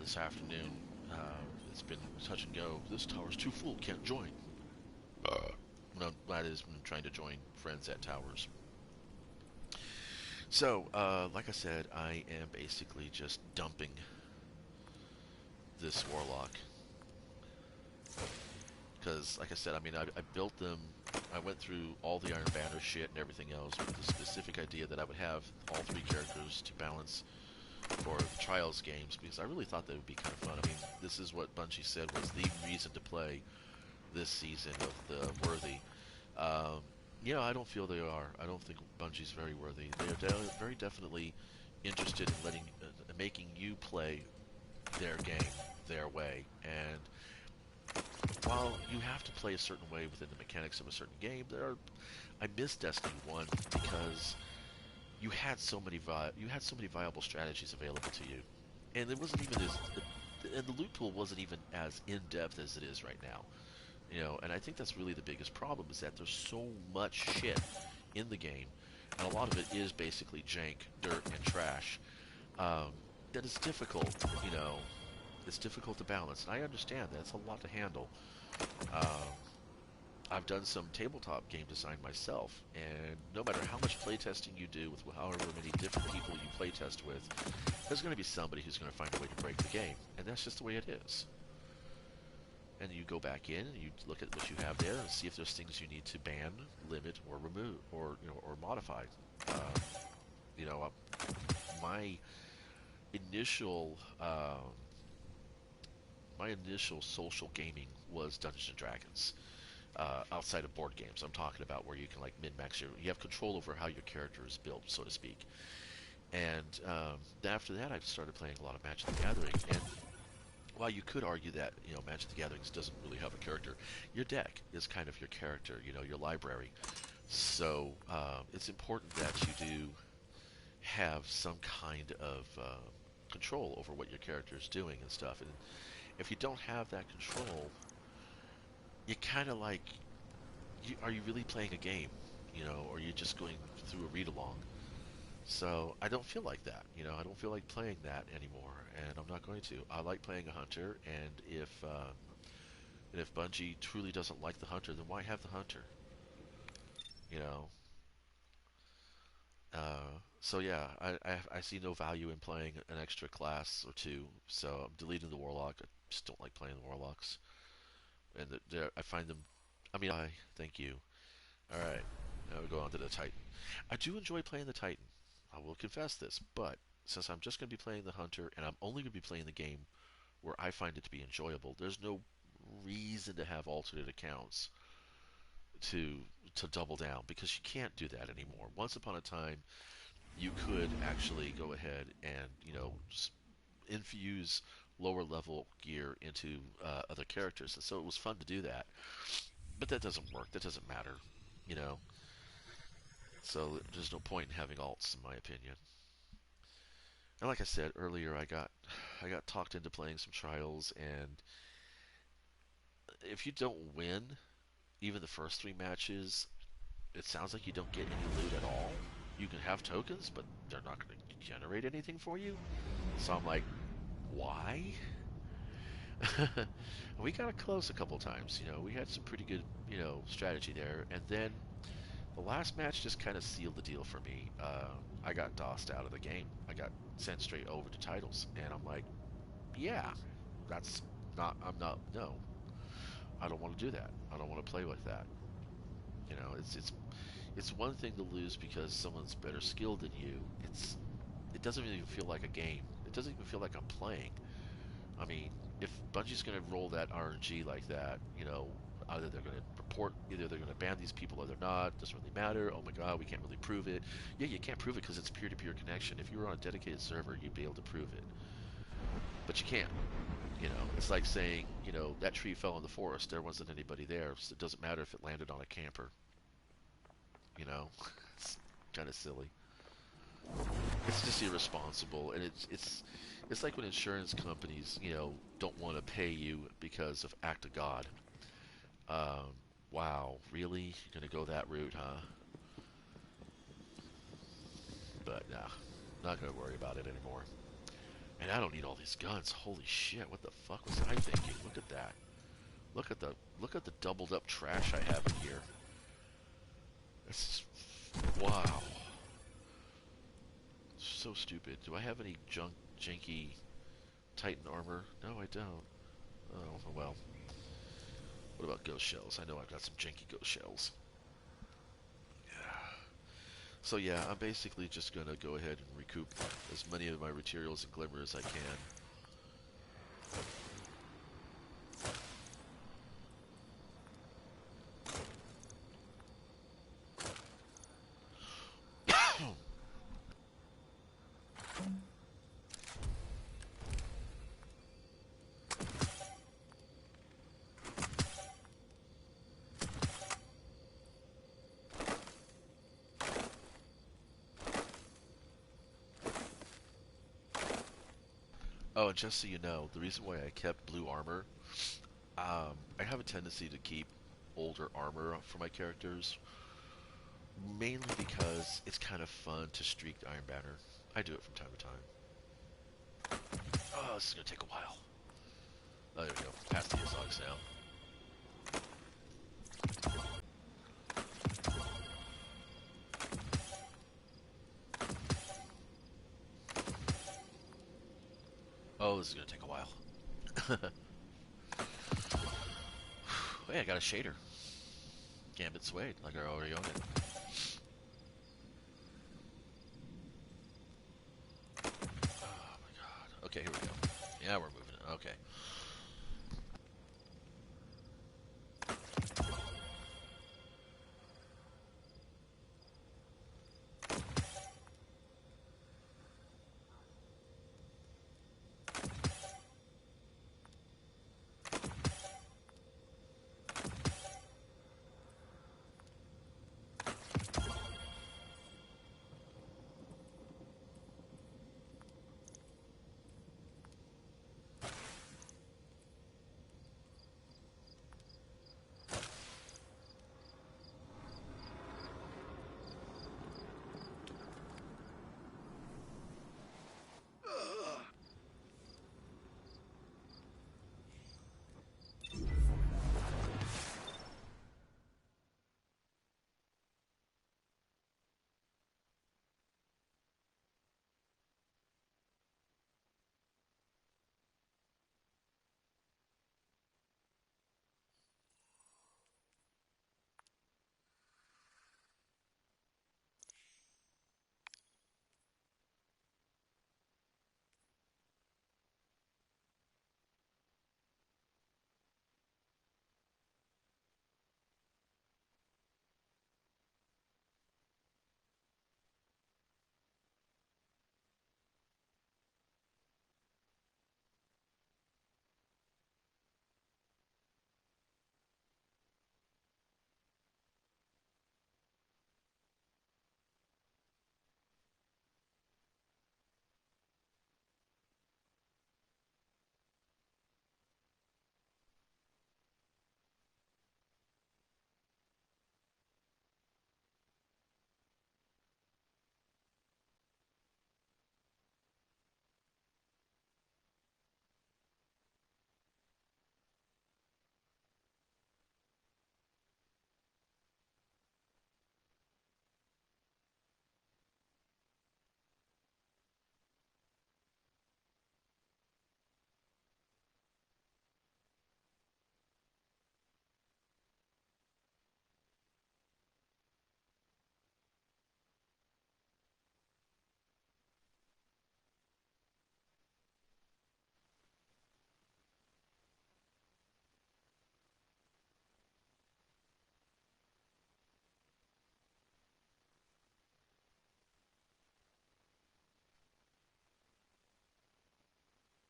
this afternoon. It's been touch and go. This tower's too full, can't join. No, that is when trying to join friends at towers. So, like I said, I am basically just dumping this Warlock. Because, like I said, I mean, I built them. I went through all the Iron Banner shit and everything else with the specific idea that I would have all three characters to balance for the Trials games, because I really thought that would be kind of fun. I mean, this is what Bungie said was the reason to play this season of the Worthy. Um, I don't feel they are. I don't think Bungie's very worthy. They are very definitely interested in making you play their game their way. And while you have to play a certain way within the mechanics of a certain game, I miss Destiny 1 because you had so many viable strategies available to you, and it wasn't even and the loot pool wasn't even as in depth as it is right now. And I think that's really the biggest problem is that there's so much shit in the game, and a lot of it is basically jank, dirt, and trash. Um, that it's difficult, it's difficult to balance, and I understand that it's a lot to handle. Um, I've done some tabletop game design myself, and no matter how much playtesting you do with however many different people you playtest with, there's going to be somebody who's going to find a way to break the game, and that's just the way it is. And you go back in and you look at what you have there and see if there's things you need to ban, limit, or remove, or modify. Um, you know, my initial my initial social gaming was Dungeons and Dragons. Outside of board games, I'm talking about where you can like min-max you have control over how your character is built, so to speak. And after that, I started playing a lot of Magic the Gathering. And while you could argue that Magic the Gathering doesn't really have a character, your deck is kind of your character, your library. So it's important that you do have some kind of control over what your character is doing and stuff. And if you don't have that control, you kind of like, are you really playing a game? Or are you just going through a read along? So I don't feel like that. I don't feel like playing that anymore, and I'm not going to. I like playing a hunter, and if Bungie truly doesn't like the hunter, then why have the hunter? You know. So yeah, I see no value in playing an extra class or two. So I'm deleting the warlock. I just don't like playing the warlocks, and I find them. I mean, I thank you. All right, now we go on to the Titan. I do enjoy playing the Titan. I will confess this, but since I'm just going to be playing the Hunter and I'm only going to be playing the game where I find it to be enjoyable, there's no reason to have alternate accounts to to double down because you can't do that anymore. Once upon a time, you could actually go ahead and infuse lower level gear into other characters, and so it was fun to do that. But that doesn't work. That doesn't matter, you know. So there's no point in having alts, in my opinion. And like I said earlier, I got talked into playing some trials, and if you don't win even the first three matches, it sounds like you don't get any loot at all. You can have tokens, but they're not going to generate anything for you. So I'm like, why? We got it close a couple times. We had some pretty good, strategy there, and then the last match just kind of sealed the deal for me. I got DOSed out of the game. I got sent straight over to titles, and I'm like, yeah, that's not. I'm not. No, I don't want to do that. I don't want to play like that. It's one thing to lose because someone's better skilled than you. It doesn't even feel like a game. It doesn't even feel like I'm playing. I mean, if Bungie's going to roll that RNG like that, either they're going to ban these people or they're not. Doesn't really matter. Oh my God, we can't really prove it. Yeah, you can't prove it because it's peer-to-peer connection. If you were on a dedicated server, you'd be able to prove it, but you can't. It's like saying, that tree fell in the forest. There wasn't anybody there, so it doesn't matter if it landed on a camper. You know, it's kind of silly. It's just irresponsible, and it's like when insurance companies, don't want to pay you because of act of God. Um, wow, really? You're gonna go that route, huh? But nah, not gonna worry about it anymore. Man, I don't need all these guns. Holy shit, what the fuck was I thinking? Look at that. Look at the doubled up trash I have in here. This is, wow. So stupid. Do I have any janky Titan armor? No, I don't. Oh, well. What about ghost shells? I know I've got some janky ghost shells. Yeah. So yeah, I'm basically just gonna go ahead and recoup as many of my materials and glimmer as I can. Oh, and just so you know, the reason why I kept blue armor, I have a tendency to keep older armor for my characters, mainly because it's kind of fun to streak the Iron Banner. I do it from time to time. Oh, this is going to take a while. Oh, there we go. Past the exotics now. Oh, this is going to take a while. Hey, I got a shader. Gambit Suede, like I already own it. Oh my god. Okay, here we go. Yeah, we're moving it. Okay.